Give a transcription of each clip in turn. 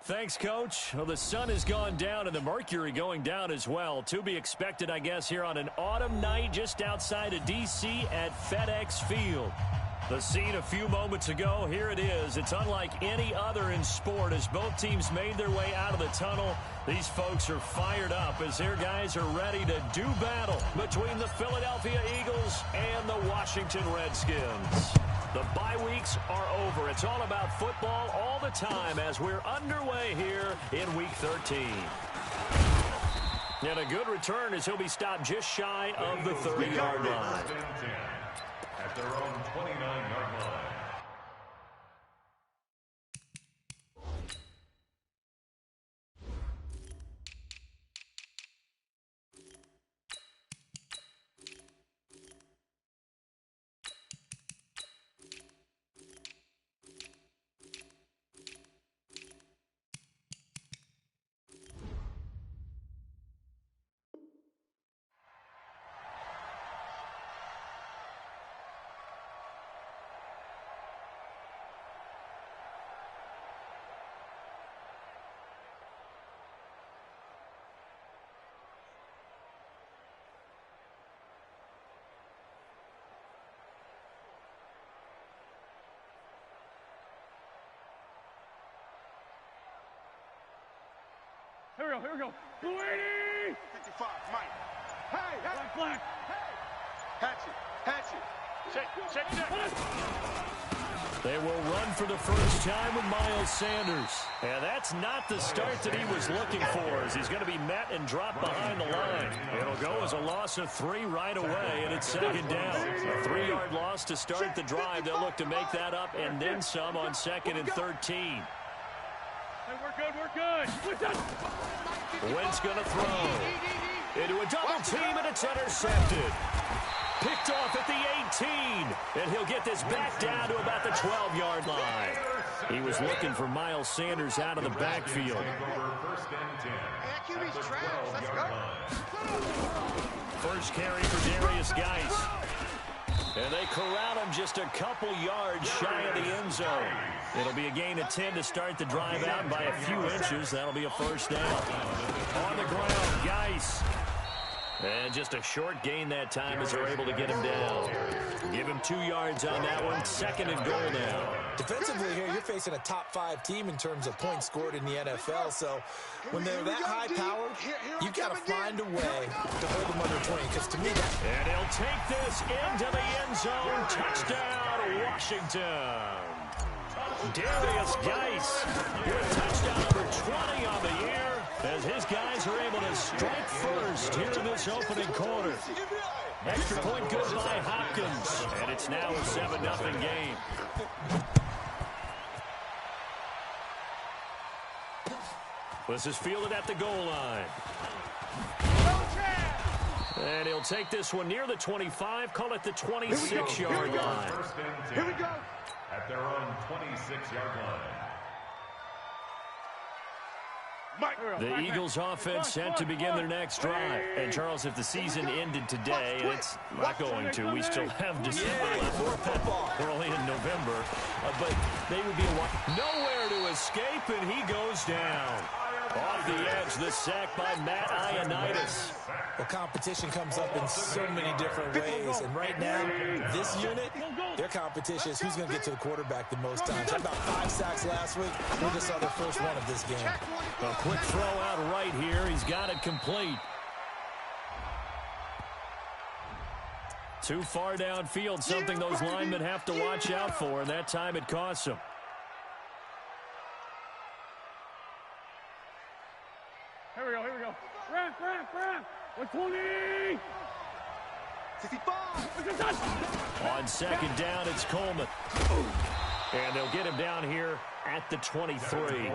Thanks, Coach. Well, the sun has gone down and the mercury going down as well. To be expected, I guess, here on an autumn night just outside of D.C. at FedEx Field. The scene a few moments ago, here it is. It's unlike any other in sport as both teams made their way out of the tunnel. These folks are fired up as their guys are ready to do battle between the Philadelphia Eagles and the Washington Redskins. The bye weeks are over. It's all about football all the time as we're underway here in Week 13. And a good return as he'll be stopped just shy of the 30-yard line. At their own 29-yard line. Here we go. Blue 80! 55, Mike. Hey! Black. Hey! Hatchet. Check. They will run for the first time with Miles Sanders. And that's not the start that he was looking for as he's going to be met and dropped behind the line. It'll go as a loss of 3 right away, and it's second down. A 3-yard loss to start the drive. They'll look to make that up and then some on 2nd and 13. Hey, we're good. Wentz going to throw into a double team, and it's intercepted. Picked off at the 18, and he'll get this back down to about the 12-yard line. He was looking for Miles Sanders out of the backfield. First carry for Darius Geis. And they corral him just a couple yards shy of the end zone. It'll be a gain of 10 to start the drive out by a few inches. That'll be a first down. On the ground, Geis. And just a short gain that time as they're able to get him down. Give him 2 yards on that one. 2nd and goal now. Defensively here, you're facing a top 5 team in terms of points scored in the NFL. So when they're that high-powered, you got to find a way to hold them under 20. Because to me, and he'll take this into the end zone. Touchdown, Washington. Darius Geis with touchdown number 20 on the year as his guys are able to strike first here in this opening quarter. Extra point good by Hopkins, and it's now a 7-0 game. This is fielded at the goal line. And he'll take this one near the 25, call it the 26-yard line. Here we go. At their own 26-yard line. The Eagles offense set to begin their next drive. And, Charles, if the season ended today, and it's not going to, we still have December left. We're only in November. But they would be nowhere to escape, and he goes down. Off the edge, the sack by Matt Ioannidis. the competition comes up in so many different ways. And right now, this unit, their competition is who's going to get to the quarterback the most times. Had about 5 sacks last week. We just saw their first one of this game. A quick throw out right here. He's got it complete. Too far downfield, something those linemen have to watch out for, and that time it costs them. Here we go. Wrap. 120. 65. On second down, it's Coleman. And they'll get him down here at the 23.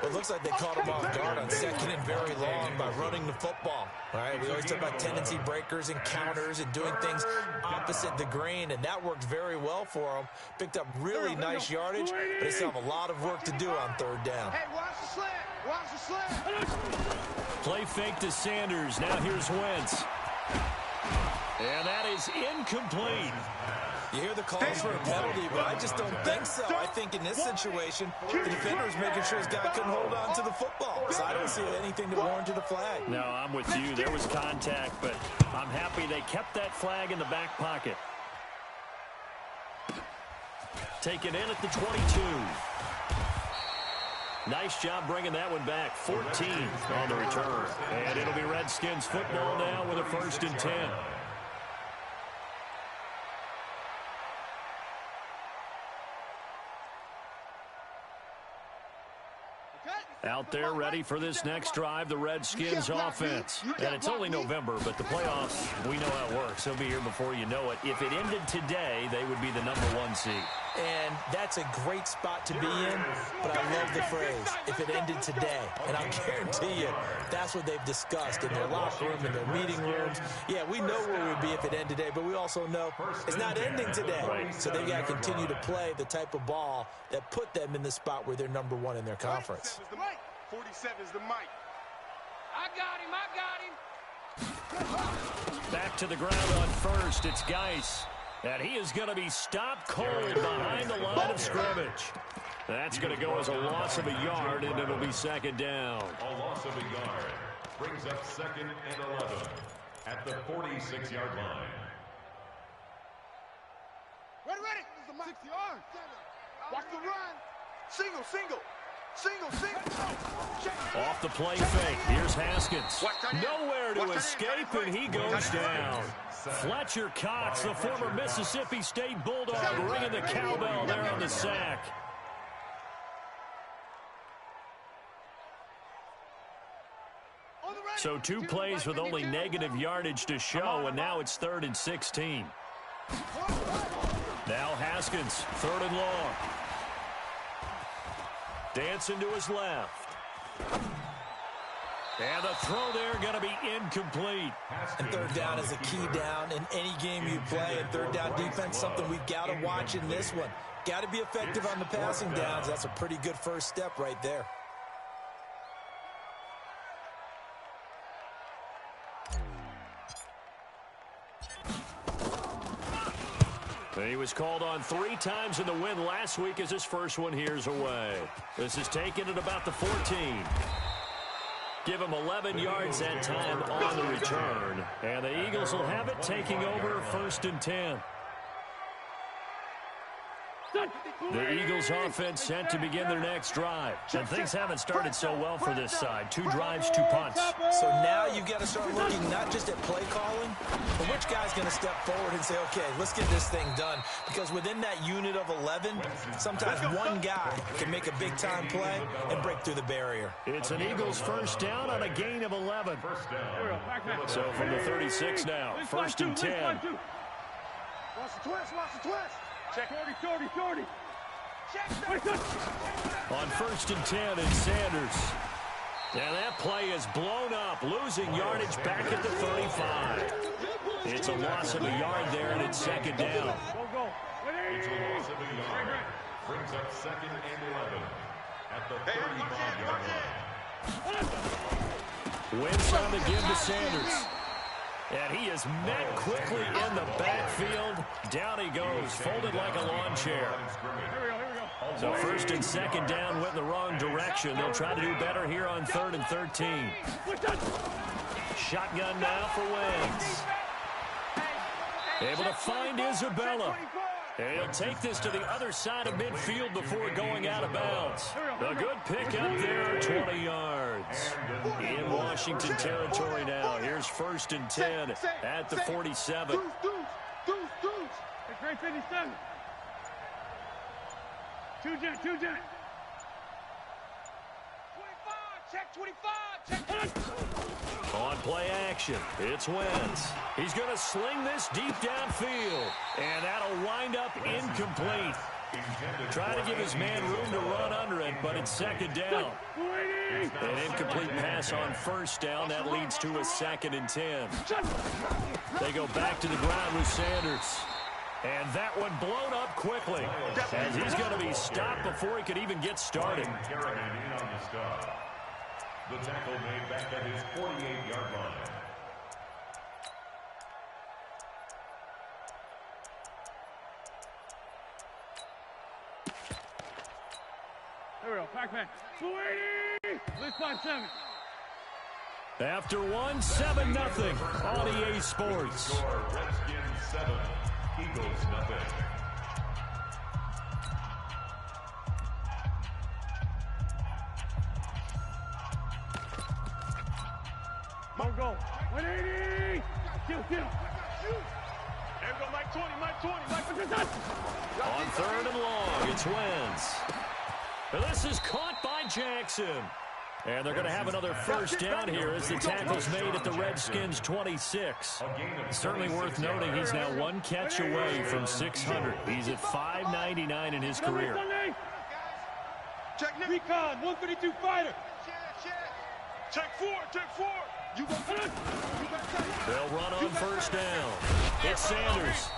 It looks like they caught him off guard on second and very long by running the football. All right, we always talk about tendency breakers and counters and doing things opposite the grain, and that worked very well for them. Picked up really nice yardage, but they still have a lot of work to do on third down. Hey, watch the slant. Play fake to Sanders. Now here's Wentz. And that is incomplete. You hear the calls for a penalty, but I just don't think so. I think in this situation, the defender was making sure his guy couldn't hold on to the football. So I don't see anything that warranted a flag. No, I'm with you. There was contact, but I'm happy they kept that flag in the back pocket. Taken in at the 22. Nice job bringing that one back. 14 on the return. And it'll be Redskins football now with a 1st and 10. Out there ready for this next drive, the Redskins offense. And it's only November, but the playoffs, we know how it works. They'll be here before you know it. If it ended today, they would be the #1 seed. And that's a great spot to be in, but I love the phrase, if it ended today. And I guarantee you, that's what they've discussed in their locker room, in their meeting rooms. Yeah, we know where we would be if it ended today, but we also know it's not ending today. So they've got to continue to play the type of ball that put them in the spot where they're #1 in their conference. 47 is the mic. I got him. Back to the ground on first. It's Geis. And he is going to be stopped cold behind the line of scrimmage. That's going to go as a loss of a yard, and it'll be 2nd down. A loss of a yard brings up 2nd and 11 at the 46-yard line. Ready. 6 yards. Watch the run. Single. Off the play fake. Here's Haskins. Nowhere to escape, and he goes down. Fletcher Cox, the former Mississippi State Bulldog, ringing the cowbell there on the sack. So 2 plays with only negative yardage to show, and now it's 3rd and 16. Now Haskins, 3rd and long. Dancing to his left. And the throw there going to be incomplete. And 3rd down is a key down in any game you play. And 3rd down defense, something we've got to watch in this one. Got to be effective on the passing downs. That's a pretty good first step right there. He was called on 3 times in the win last week as his first one here's away. This is taken at about the 14. Give him 11 yards that time on the return. And the Eagles will have it, taking over 1st and 10. The Eagles offense set to begin their next drive. And things haven't started so well for this side. 2 drives, 2 punts. So now you've got to start looking not just at play calling, but which guy's going to step forward and say, okay, let's get this thing done. Because within that unit of 11, sometimes one guy can make a big-time play and break through the barrier. It's an Eagles 1st down on a gain of 11. So from the 36 now, 1st and 10. Watch the twist. Check. 40. On 1st and 10, it's Sanders. And that play is blown up, losing yardage back at the 35. It's a loss of a yard there, and it's 2nd down. Go. It's a loss of a yard. Brings up 2nd and 11 at the 35-yard line. Wins on the give to Sanders. And he is met quickly in the backfield. Down he goes, folded like a lawn chair. Here we go. So 1st and 2nd down went in the wrong direction. They'll try to do better here on 3rd and 13. Shotgun now for Wentz. Able to find Isabella. And he'll take this to the other side of midfield before going out of bounds. A good pickup there, 20 yards. In Washington territory now. Here's 1st and 10 at the 47. Deuce. It's great 57. Two jet. 25, check 25. On play action, it's Wentz. He's going to sling this deep downfield, and that'll wind up incomplete. Trying to give his man room to run under it, but it's 2nd down. An incomplete pass on 1st down. That leads to a 2nd and 10. They go back to the ground with Sanders. And that one blown up quickly, as he's going to be stopped before he could even get started. The tackle made back at his 48-yard line. Here we go. Pac-Man. 280. Let's 5-7. After 1, 7-0 on EA Sports. Score, Redskins 7, Eagles nothing. One goal. 180. Kill. There we go, Mike 20, Mike 20, Mike 20. On 3rd and long, it's Wentz. And this is caught by Jackson. And they're going to have another first down here as the tackle's made at the Redskins' 26. Certainly worth noting he's now 1 catch away from 600. He's at 599 in his career. Check recon, 152 fighter. Check 4. They'll run on first down. It's Sanders.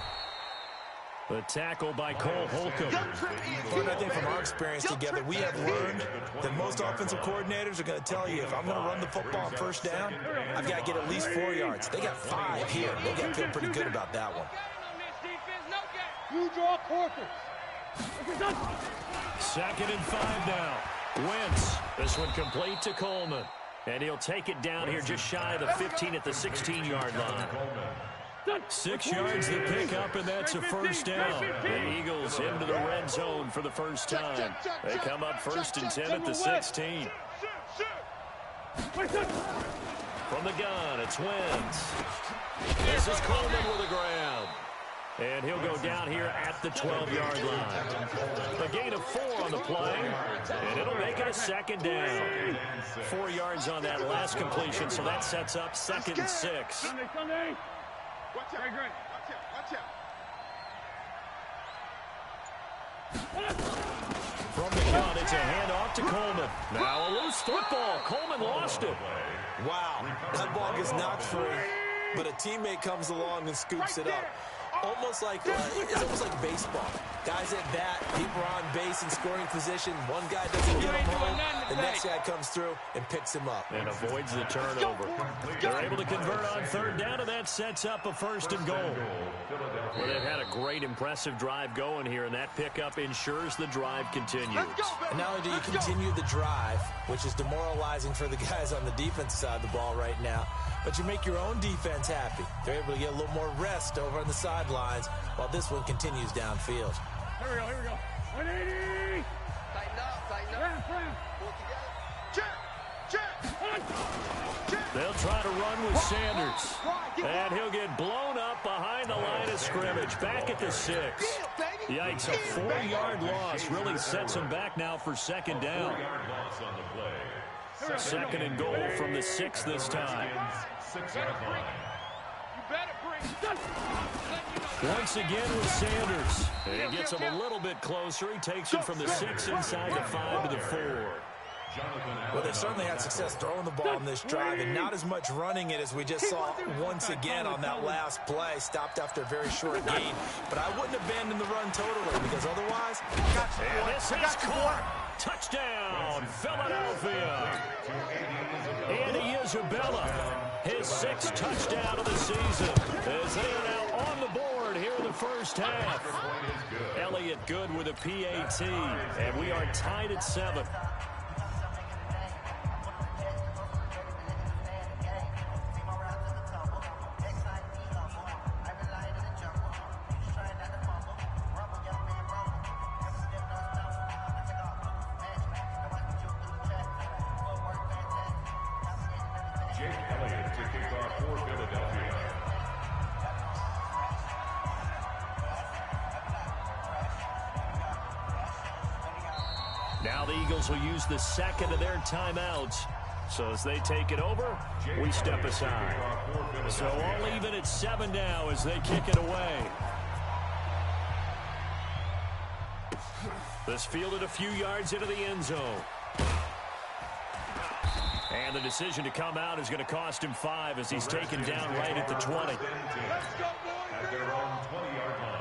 The tackle by Cole Holcomb. But I think from our experience together, we have learned that most offensive coordinators are going to tell you, if I'm going to run the football on first down, I've got to get at least 4 yards. They got 5 here. They got to feel pretty good about that one. You draw quarter. 2nd and 5 now. Wentz. This one complete to Coleman. And he'll take it down here just shy of the 15 at the 16-yard line. 6 yards the pickup, and that's a first down. The Eagles into the red zone for the first time. They come up 1st and 10 at the 16. From the gun, it's Wentz. This is Coleman with a grab. And he'll go down here at the 12-yard line. A gain of 4 on the play, and it'll make it a 2nd down. 4 yards on that last completion, so that sets up 2nd and 6. Sunday. Watch out. From the gun, it's a handoff to Coleman. Now a loose football. Coleman lost it. Wow, that ball gets knocked free, but a teammate comes along and scoops it up. Almost like it's almost like baseball. Guys at bat, people are on base in scoring position. One guy doesn't get him home. The next guy comes through and picks him up. And avoids the turnover. They're able to convert on 3rd down, and that sets up a 1st and goal. Well, they've had a great, impressive drive going here, and that pickup ensures the drive continues. And not only do you continue the drive, which is demoralizing for the guys on the defense side of the ball right now, but you make your own defense happy. They're able to get a little more rest over on the sidelines while this one continues downfield. Here we go. 180. Tighten up. Pull together. Check. They'll try to run with Sanders. And he'll get blown up behind the line of scrimmage. Back at the 6. Yikes, a 4-yard loss really sets him back now for 2nd down. 2nd and goal from the 6 this time. Once again with Sanders. He gets him a little bit closer. He takes him from the 6 inside the 5 to the 4. Well, they've certainly had success throwing the ball on this drive and not as much running it as we just saw once again on that last play. Stopped after a very short gain. But I wouldn't abandon the run totally because otherwise... And this is caught. Touchdown, Philadelphia. Andy Isabella, his 6th touchdown of the season, as they are now on the board here in the first half. Elliott Good with a PAT, and we are tied at 7. Now the Eagles will use the 2nd of their timeouts. So as they take it over, we step aside. So all even at 7 now as they kick it away. This fielded a few yards into the end zone. And the decision to come out is going to cost him 5 as he's taken down right at the 20. At their own 20-yard line.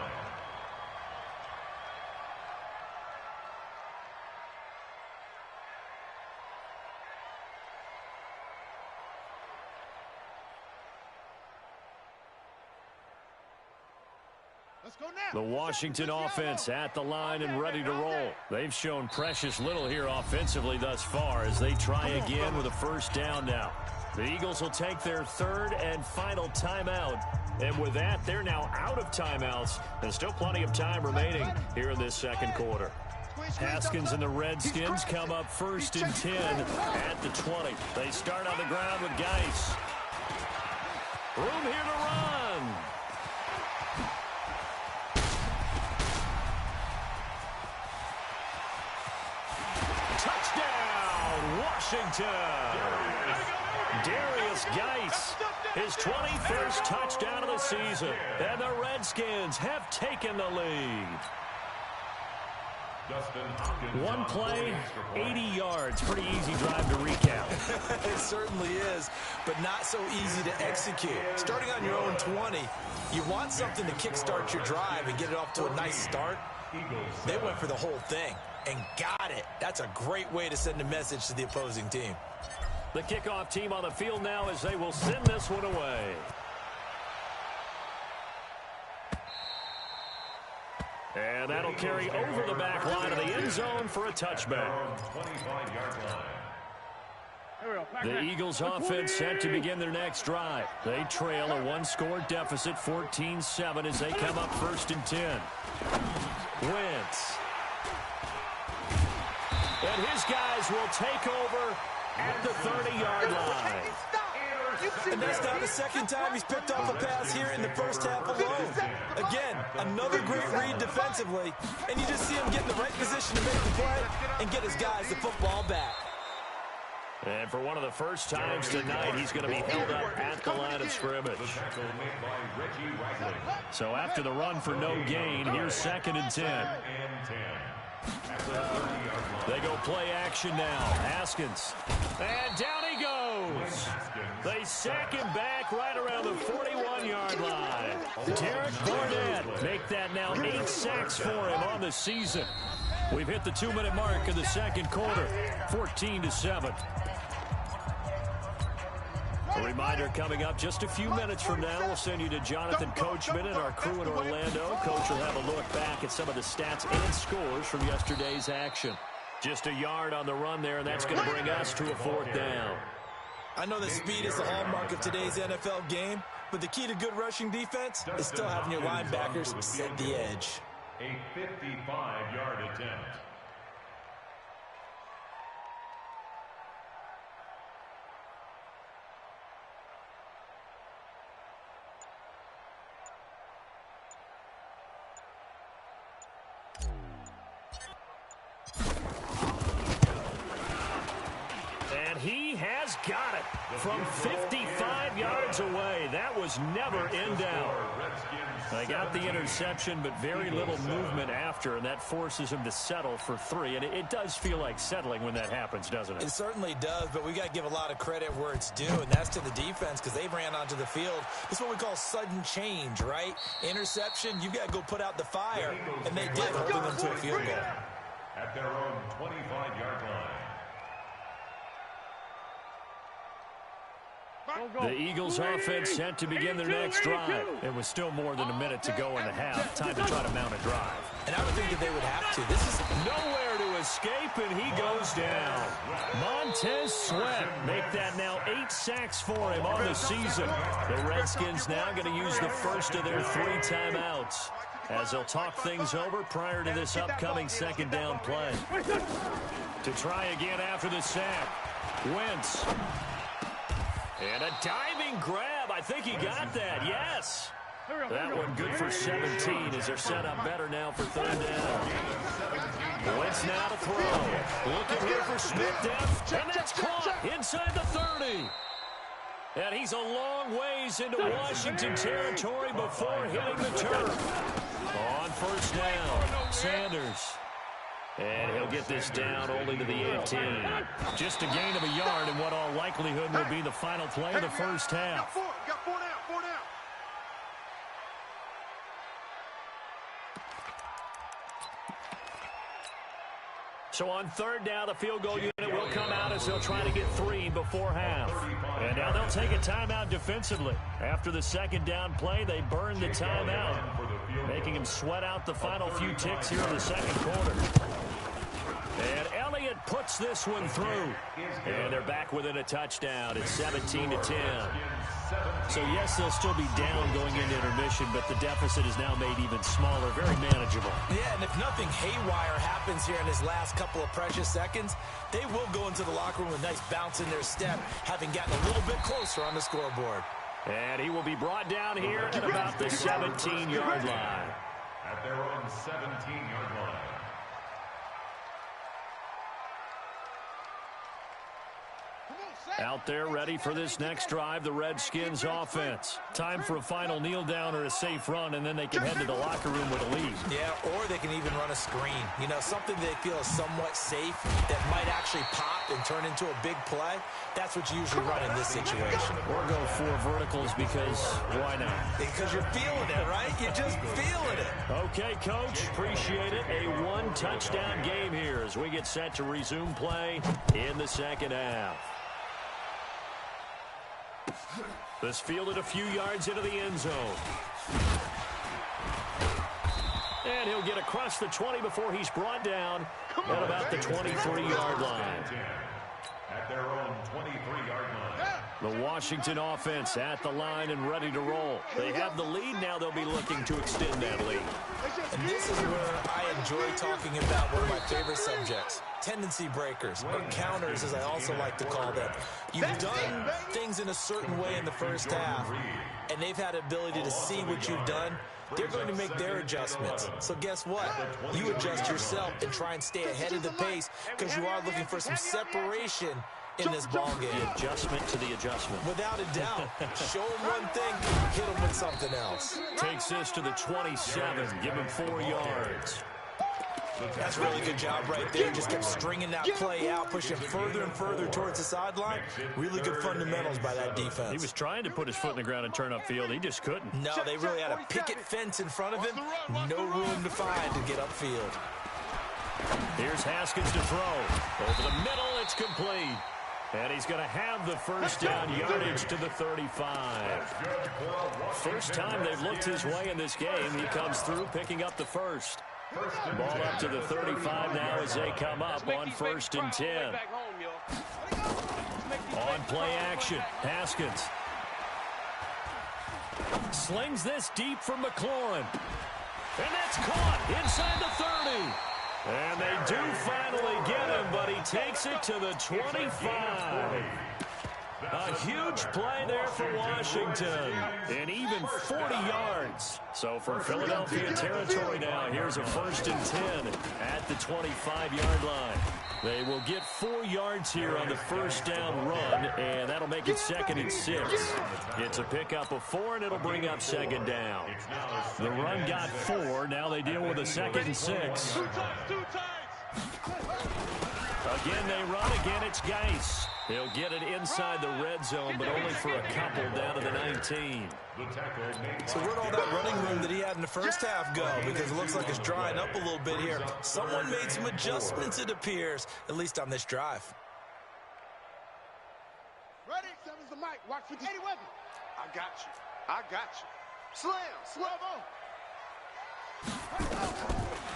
The Washington offense at the line and ready to roll. They've shown precious little here offensively thus far as they try again with a first down now. The Eagles will take their third and final timeout. And with that, they're now out of timeouts. There's still plenty of time remaining here in this second quarter. Haskins and the Redskins come up first and 10 at the 20. They start on the ground with Geis. Room here to run. Touchdown, Washington. Darius Geis, his 21st touchdown of the season. And the Redskins have taken the lead. One play, 80 yards. Pretty easy drive to recap. It certainly is, but not so easy to execute. Starting on your own 20, you want something to kickstart your drive and get it off to a nice start. They went for the whole thing and got it. That's a great way to send a message to the opposing team. The kickoff team on the field now as they will send this one away. And that'll carry over the back line of the end zone for a touchback. The Eagles offense set to begin their next drive. They trail a one-score deficit, 14-7, as they come up first and 10. Wentz. And his guys will take over at the 30-yard line. And that's now the second time he's picked off a pass here in the first half alone. Again, another great read defensively, and you just see him get in the right position to make the play and get his guys the football back. And for one of the first times tonight, he's going to be held up at the line of scrimmage. So after the run for no gain, here's second and 10. They go play action now. Haskins. And down he goes. They sack him back right around the 41-yard line. Derek Barnett make that now 8 sacks for him on the season. We've hit the 2-minute mark in the second quarter, 14-7. A reminder coming up just a few minutes from now. We'll send you to Jonathan Coachman and our crew in Orlando. Coach will have a look back at some of the stats and scores from yesterday's action. Just a yard on the run there, and that's going to bring us to a fourth down. I know that speed is the hallmark of today's NFL game, but the key to good rushing defense is still having your linebackers set the edge. A 55-yard attempt. He has got it from 55 yards away. That was never in doubt. They got the interception, but very little movement after, and that forces him to settle for 3. And it does feel like settling when that happens, doesn't it? It certainly does, but we got to give a lot of credit where it's due, and that's to the defense because they ran onto the field. It's what we call sudden change, right? Interception, you got to go put out the fire, and they did, holding them to a field goal. At their own 25-yard line. The Eagles offense set to begin their next drive. It was still more than a minute to go in the half. Time to try to mount a drive. And I would think that they would have to. This is nowhere to escape, and he goes down. Montez Sweat make that now 8 sacks for him on the season. The Redskins now going to use the first of their 3 timeouts as they'll talk things over prior to this upcoming second down play. To try again after the sack. Wentz. And a diving grab. I think he got that. Yes. That one good for 17 as they're set up better now for third down. Wentz now to throw. Looking here for Smith, and that's caught inside the 30. And he's a long ways into Washington territory before hitting the turf. On first down, Sanders. And he'll get this down only to the 18. Just a gain of a yard in what all likelihood will be the final play of the first half. Got 4 down, 4 down. So on third down, the field goal unit will come out as they'll try to get 3 before half. And now they'll take a timeout defensively. After the second down play, they burn the timeout. making him sweat out the final few ticks here in the second quarter. And Elliott puts this one through. And they're back within a touchdown. It's 17-10. So, yes, they'll still be down going into intermission, but the deficit is now made even smaller, very manageable. Yeah, and if nothing haywire happens here in his last couple of precious seconds, they will go into the locker room with a nice bounce in their step, having gotten a little bit closer on the scoreboard. And he will be brought down here at about the 17-yard line. At their own 17-yard line. Out there ready for this next drive, the Redskins offense. Time for a final kneel down or a safe run, and then they can head to the locker room with a lead. Yeah, or they can even run a screen. You know, something they feel is somewhat safe that might actually pop and turn into a big play. That's what you usually run in this situation. Or go 4 verticals because why not? Because you're feeling it, right? You're just feeling it. Okay, Coach, appreciate it. A 1-touchdown game here as we get set to resume play in the second half. This fielded a few yards into the end zone. And he'll get across the 20 before he's brought down at about the 23-yard line. At their own 23-yard line. The Washington offense at the line and ready to roll. They have the lead. Now they'll be looking to extend that lead. And this is where I enjoy talking about one of my favorite subjects, tendency breakers, or counters as I also like to call them. You've done things in a certain way in the first half, and they've had the ability to see what you've done. They're going to make their adjustments. So guess what? You adjust yourself and try and stay ahead of the pace because you are looking for some separation in this ball game. The adjustment to the adjustment. Without a doubt. Show them one thing, hit them with something else. Takes this to the 27. Give him 4 yards. That's a really good job right there. Just kept stringing that play out, pushing further and further towards the sideline. Really good fundamentals by that defense. He was trying to put his foot in the ground and turn upfield. He just couldn't. No, they really had a picket fence in front of him. No room to find to get upfield. Here's Haskins to throw. Over the middle, it's complete. And he's going to have the first down yardage to the 35. First time they've looked his way in this game. He comes through picking up the first. Ball up to the 35 now as they come up on 1st and 10. On play action, Haskins. Slings this deep from McLaurin. And that's caught inside the 30. And they do finally get him, but he takes it to the 25. A huge play there for Washington, and even 40 yards. So from Philadelphia territory now, here's a 1st and 10 at the 25-yard line. They will get 4 yards here on the first down run, and that'll make it 2nd and 6. It's a pickup of 4, and it'll bring up 2nd down. The run got 4. Now they deal with a 2nd and 6. Again, they run. Again, it's Geis. He'll get it inside the red zone, but only for a couple down to the 19. So where'd all that running room that he had in the first half go? Because it looks like it's drying up a little bit here. Someone made some adjustments, it appears, at least on this drive. Ready? Seven's the mic. Watch for Eddie Weapon. I got you. I got you. Slam.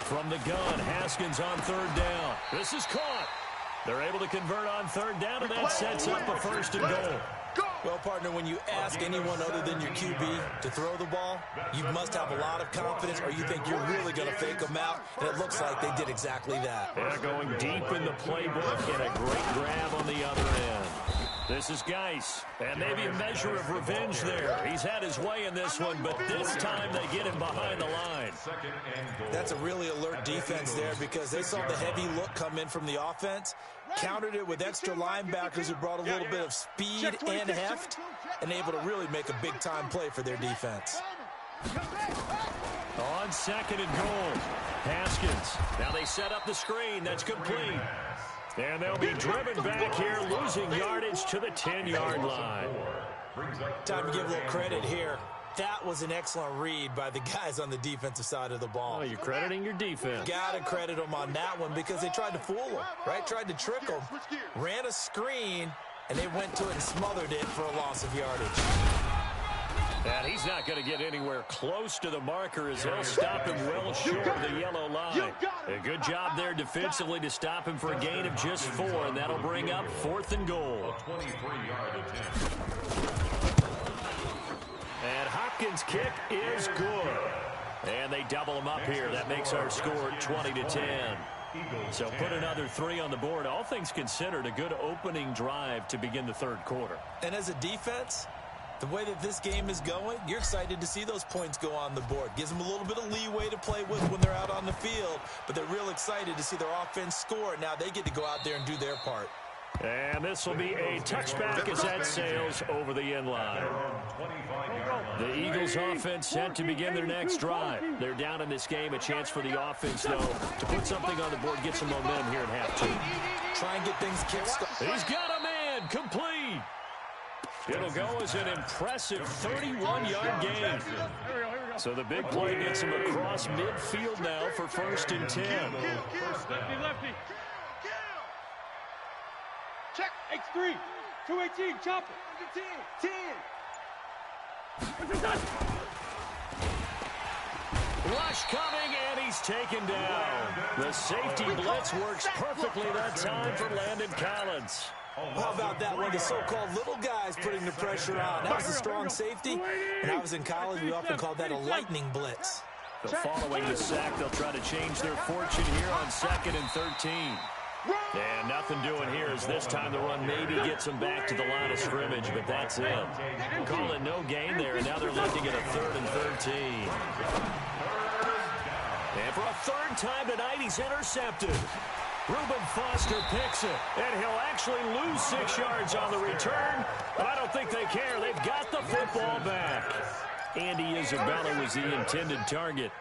From the gun, Haskins on 3rd down. This is caught. They're able to convert on 3rd down, and that sets up a 1st and goal. Well, partner, when you ask anyone other than your QB to throw the ball, you must have a lot of confidence, or you think you're really going to fake them out, and it looks like they did exactly that. They're going deep in the playbook, and a great grab on the other end. This is Geis, and maybe a measure of revenge there. He's had his way in this one, but this time they get him behind the line. That's a really alert defense there because they saw the heavy look come in from the offense, countered it with extra linebackers who brought a little bit of speed and heft, and able to really make a big-time play for their defense. On 2nd and goal, Haskins. Now they set up the screen. That's complete. And they'll be driven back here, losing yardage to the 10-yard line. Time to give a little credit here. That was an excellent read by the guys on the defensive side of the ball. Oh, you're crediting your defense. Got to credit them on that one because they tried to fool them, right? Tried to trick them, ran a screen, and they went to it and smothered it for a loss of yardage. And he's not going to get anywhere close to the marker as they'll stop him well short of the yellow line. A good job there defensively to stop him for a gain of just 4, and that'll bring up 4th and goal. 23-yard attempt. And Hopkins' kick is good. And they double him up here. That makes our score 20-10. So put another 3 on the board. All things considered, a good opening drive to begin the third quarter. And as a defense, the way that this game is going, you're excited to see those points go on the board. Gives them a little bit of leeway to play with when they're out on the field, but they're real excited to see their offense score. Now they get to go out there and do their part. And this will be a touchback as that sails over the end line. The Eagles offense set to begin their next drive. They're down in this game. A chance for the offense, though, to put something on the board, get some momentum here at halftime. Try and get things kick-started. He's got a man, complete. It'll go as an impressive 31-yard gain. So the big play gets him across midfield now for 1st and 10. Lefty. Check. X3. 218. Chopper. 10. Rush coming, and he's taken down. The safety blitz works perfectly that time for Landon Collins. How about that one? The so-called little guys putting the pressure on. That was a strong safety. When I was in college, we often called that a lightning blitz. So following the sack, they'll try to change their fortune here on 2nd and 13. And nothing doing here as this time the run maybe gets them back to the line of scrimmage, but that's it. Call it no gain there, and now they're looking at a 3rd and 13. And for a 3rd time tonight, he's intercepted. Reuben Foster picks it, and he'll actually lose 6 yards on the return, but I don't think they care. They've got the football back. Andy Isabella was the intended target.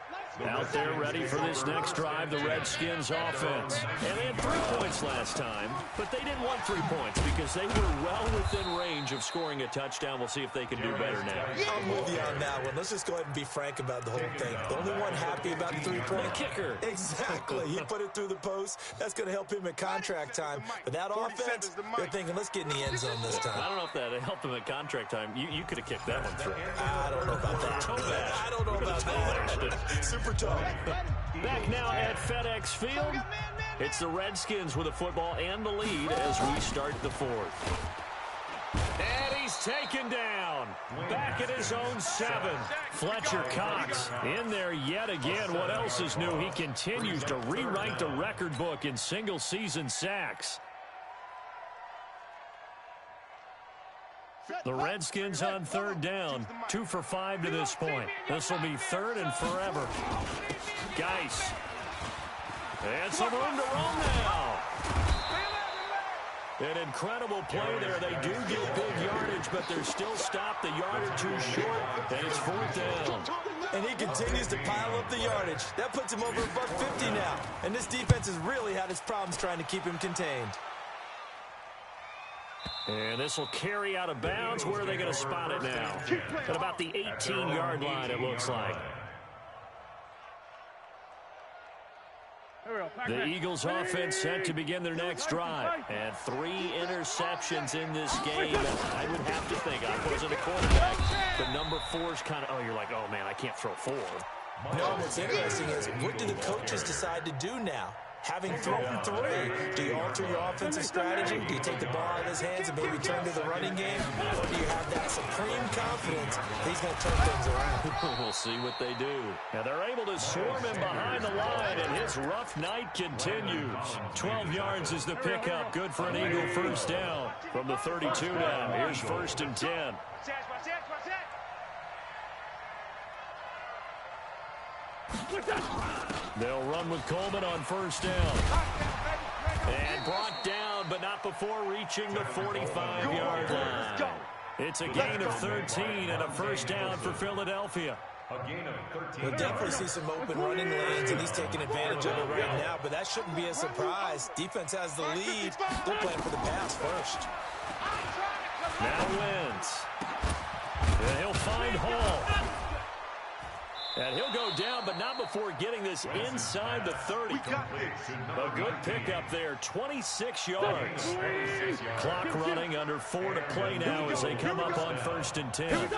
Out there ready for this next drive, the Redskins offense. And they had 3 points last time, but they didn't want 3 points because they were well within range of scoring a touchdown. We'll see if they can do better now. I'm with you on that one. Let's just go ahead and be frank about the whole thing. The only one happy about the 3-point kicker. Exactly. He put it through the post. That's going to help him at contract time. But that offense, they're thinking, let's get in the end zone this time. I don't know if that helped him at contract time. You could have kicked that one through. I don't know about that. I don't know about that. Super tough. Back now at FedEx Field, it's the Redskins with the football and the lead as we start the 4th. And he's taken down. Back at his own 7. Fletcher Cox in there yet again. What else is new? He continues to rewrite the record book in single-season sacks. The Redskins on 3rd down. 2 for 5 to this point. This will be 3rd and forever. Geis. And some room to run now. An incredible play there. They do get big yardage, but they're still stopped. The yard or 2 short, and it's 4th down. And he continues to pile up the yardage. That puts him over $150 now. And this defense has really had its problems trying to keep him contained. And this will carry out of bounds. Where are they going to spot it now? At about the 18-yard line, it looks like. The Eagles offense set to begin their next drive. And 3 interceptions in this game. I would have to think, I wasn't a quarterback, but number 4 is kind of, you're like, oh, man, I can't throw 4. No, what's interesting is, what do the coaches decide to do now? Having thrown 3, do you alter your offensive strategy? Do you take the ball out of his hands and maybe turn to the running game? Or do you have that supreme confidence that he's going to turn things around? We'll see what they do. Now they're able to swarm him behind the line, and his rough night continues. 12 yards is the pickup. Good for an Eagle 1st down. From the 32 now, here's 1st and 10. They'll run with Coleman on 1st down. And brought down, but not before reaching the 45-yard line. It's a gain of 13 and a 1st down for Philadelphia. We'll definitely see some open running lanes, and he's taking advantage of it right now, but that shouldn't be a surprise. Defense has the lead. They're playing for the pass first. Now Wentz. And he'll find Hall. And he'll go down, but not before getting this inside the 30. A good pickup there, 26 yards. Clock running, under 4 to play now as they come up on 1st and 10.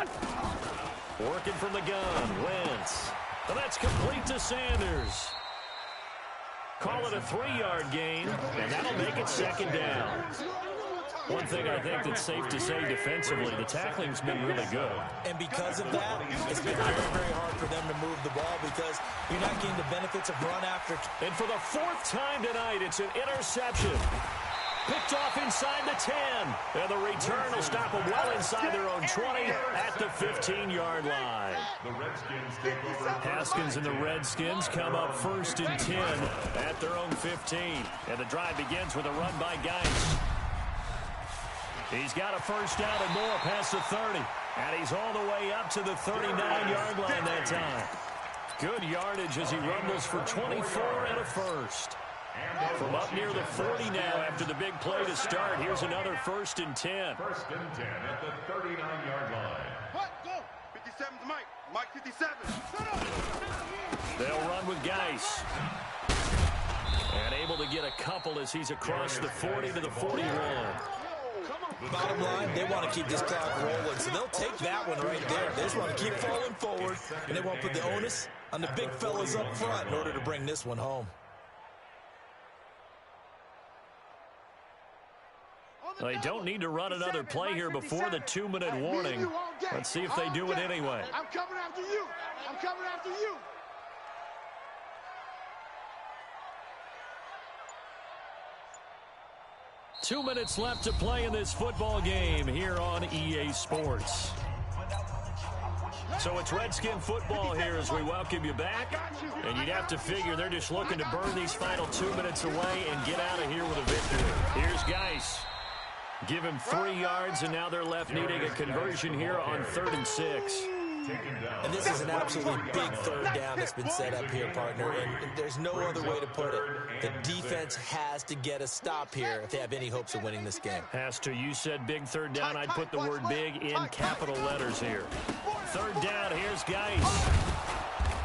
Working from the gun, Wentz. And that's complete to Sanders. Call it a 3-yard gain, and that'll make it second down. One thing I think that's safe to say defensively, the tackling's been really good. And because of that, it's been very, very hard for them to move the ball because you're not getting the benefits of run after. And for the 4th time tonight, it's an interception. Picked off inside the 10. And the return will stop them well inside their own 20 at the 15-yard line. Haskins and the Redskins come up 1st and 10 at their own 15. And the drive begins with a run by Geis. He's got a first down and more past the 30. And he's all the way up to the 39-yard line that time. Good yardage as he rumbles for 24 and a first. From up near the 40 now after the big play to start. Here's another 1st and 10. 1st and 10 at the 39-yard line. What? Go. 57's Mike. Mike 57. They'll run with Geis. And able to get a couple as he's across the 40 to the 41. Bottom line, they want to keep this clock rolling, so they'll take that one right there. They just want to keep falling forward, and they want to put the onus on the big fellas up front in order to bring this one home. They don't need to run another play here before the 2-minute warning. Let's see if they do it anyway. I'm coming after you. I'm coming after you. Two minutes left to play in this football game here on EA Sports. So it's Redskin football here as we welcome you back. And you'd have to figure they're just looking to burn these final 2 minutes away and get out of here with a victory. Here's Geis. Give him 3 yards, and now they're left needing a conversion here on 3rd and 6. And this is an absolutely big 3rd down that's been set up here, partner, and there's no other way to put it. The defense has to get a stop here if they have any hopes of winning this game. Has to. You said big 3rd down. I'd put the word big in capital letters here. 3rd down, here's Geis.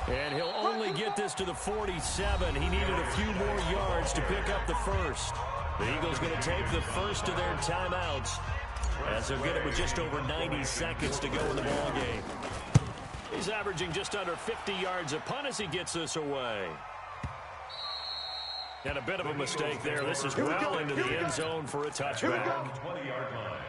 And he'll only get this to the 47. He needed a few more yards to pick up the first. The Eagles going to take the first of their timeouts as they'll get it with just over 90 seconds to go in the ball game. He's averaging just under 50 yards a punt as he gets this away. And a bit of a mistake there. This is well into the end zone for a touchback. 20-yard line.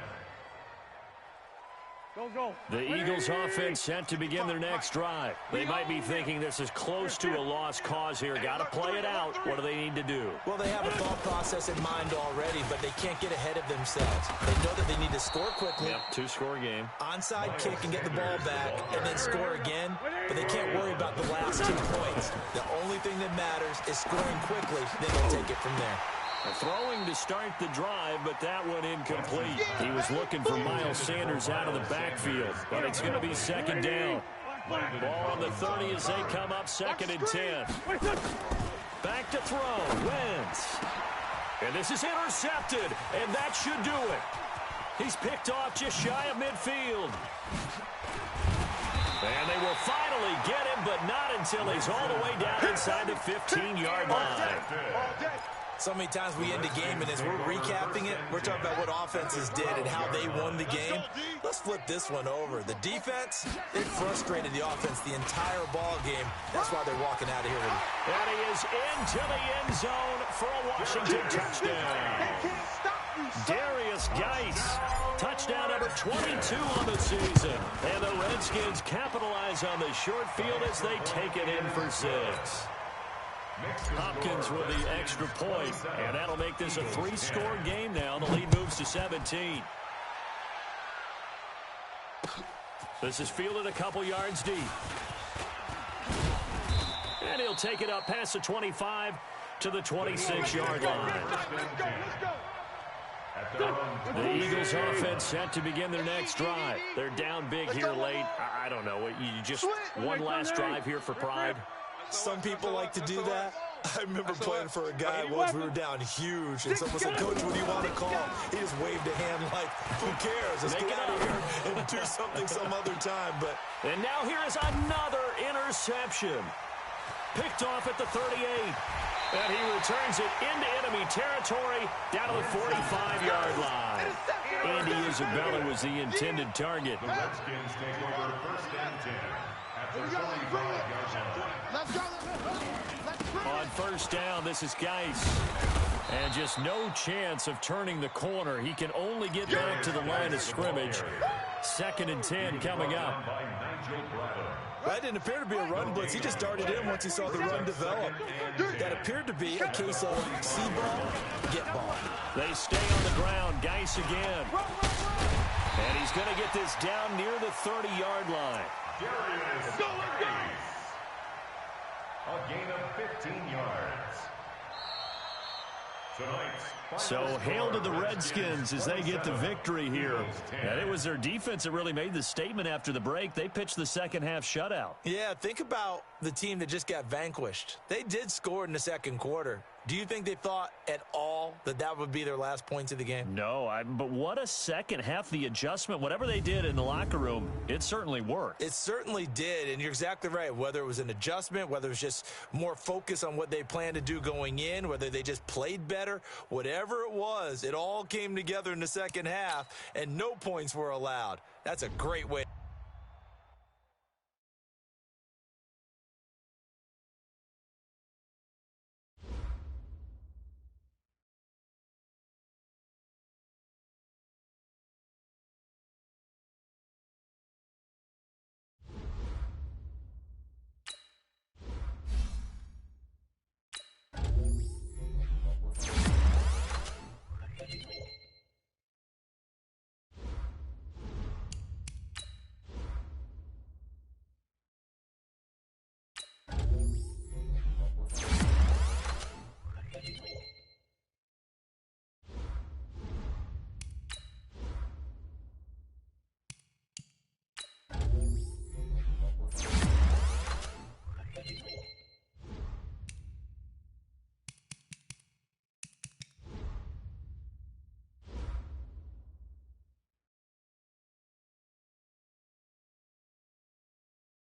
The Eagles offense set to begin their next drive. They might be thinking this is close to a lost cause here. Got to play it out. What do they need to do? Well, they have a thought process in mind already, but they can't get ahead of themselves. They know that they need to score quickly. Yep, 2-score game. Onside kick and get the ball back and then score again, but they can't worry about the last 2 points. The only thing that matters is scoring quickly, then they'll take it from there. Throwing to start the drive, but that one incomplete. He was looking for Miles Sanders out of the backfield, but it's going to be 2nd down. Ball on the 30 as they come up 2nd and 10. Back to throw, Wentz. And this is intercepted, and that should do it. He's picked off just shy of midfield. And they will finally get him, but not until he's all the way down inside the 15-yard line. So many times we end the game, and as we're recapping it, we're talking about what offenses did and how they won the game. Let's flip this one over. The defense, they frustrated the offense the entire ball game. That's why they're walking out of here with it. And he is into the end zone for a Washington touchdown. Darius Geis, touchdown number 22 on the season. And the Redskins capitalize on the short field as they take it in for 6. Hopkins with the extra point, and that'll make this a 3-score game now. The lead moves to 17. This is fielded a couple yards deep. And he'll take it up past the 25 to the 26-yard line. The Eagles offense set to begin their next drive. They're down big here late. I don't know. You just one last drive here for pride. Some people like to do that. I remember playing for a guy once. We were down huge, and someone said, "Coach, what do you want to call?" He just waved a hand like, "Who cares? Let's get out of here and do something some other time." But and now here is another interception. Picked off at the 38. And he returns it into enemy territory down to the 45-yard line. Andy Isabella was the intended target. The Redskins take over 1st and 10 at the 45-yard line. On 1st down, this is Geis. And just no chance of turning the corner. He can only get back to the line of scrimmage. 2nd and 10 coming up. That didn't appear to be a run blitz. He just darted in once he saw the run develop. That appeared to be a case of see ball, get ball. They stay on the ground. Geis again. And he's going to get this down near the 30-yard line. A gain of 15 yards. So hail to the Redskins as they get the victory here. And it was their defense that really made the statement after the break. They pitched the second half shutout. Yeah, think about the team that just got vanquished. They did score in the second quarter. Do you think they thought at all that that would be their last points of the game? No, but what a second half. The adjustment, whatever they did in the locker room, it certainly worked. It certainly did, and you're exactly right. Whether it was an adjustment, whether it was just more focus on what they planned to do going in, whether they just played better, whatever it was, it all came together in the second half, and no points were allowed. That's a great way.